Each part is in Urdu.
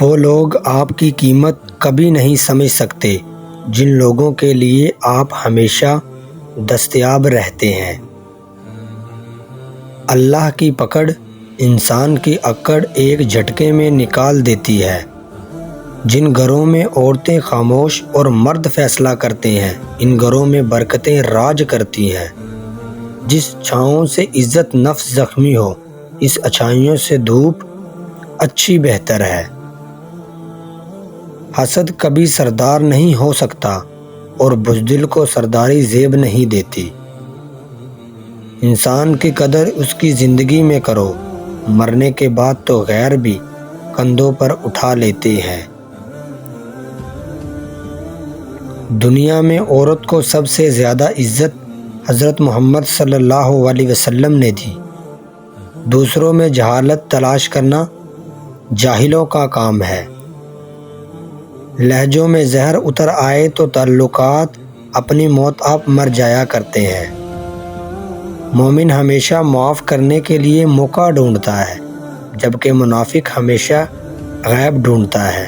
وہ لوگ آپ کی قیمت کبھی نہیں سمجھ سکتے جن لوگوں کے لیے آپ ہمیشہ دستیاب رہتے ہیں۔ اللہ کی پکڑ انسان کی اکڑ ایک جھٹکے میں نکال دیتی ہے۔ جن گھروں میں عورتیں خاموش اور مرد فیصلہ کرتے ہیں، ان گھروں میں برکتیں راج کرتی ہیں۔ جس چھاؤں سے عزت نفس زخمی ہو، اس اچھائیوں سے دھوپ اچھی بہتر ہے۔ حسد کبھی سردار نہیں ہو سکتا اور بزدل کو سرداری زیب نہیں دیتی۔ انسان کی قدر اس کی زندگی میں کرو، مرنے کے بعد تو غیر بھی کندھوں پر اٹھا لیتے ہیں۔ دنیا میں عورت کو سب سے زیادہ عزت حضرت محمد صلی اللہ علیہ وسلم نے دی۔ دوسروں میں جہالت تلاش کرنا جاہلوں کا کام ہے۔ لہجوں میں زہر اتر آئے تو تعلقات اپنی موت آپ مر جایا کرتے ہیں۔ مومن ہمیشہ معاف کرنے کے لیے موقع ڈھونڈتا ہے، جبکہ منافق ہمیشہ عیب ڈھونڈتا ہے۔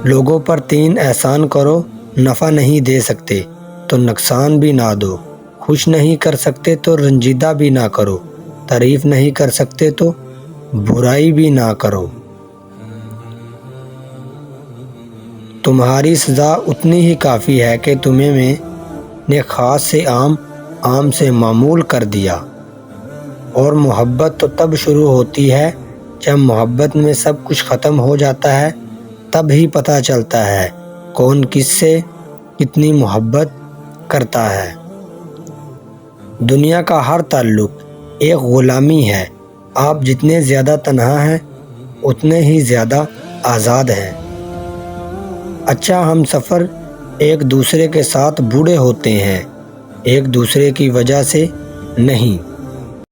لوگوں پر 3 احسان کرو، نفع نہیں دے سکتے تو نقصان بھی نہ دو، خوش نہیں کر سکتے تو رنجیدہ بھی نہ کرو، تعریف نہیں کر سکتے تو برائی بھی نہ کرو۔ تمہاری سزا اتنی ہی کافی ہے کہ تمہیں میں نے خاص سے عام، عام سے معمول کر دیا۔ اور محبت تو تب شروع ہوتی ہے جب محبت میں سب کچھ ختم ہو جاتا ہے، تب ہی پتہ چلتا ہے کون کس سے کتنی محبت کرتا ہے۔ دنیا کا ہر تعلق ایک غلامی ہے۔ آپ جتنے زیادہ تنہا ہیں اتنے ہی زیادہ آزاد ہیں۔ اچھا ہم سفر ایک دوسرے کے ساتھ بوڑھے ہوتے ہیں، ایک دوسرے کی وجہ سے نہیں۔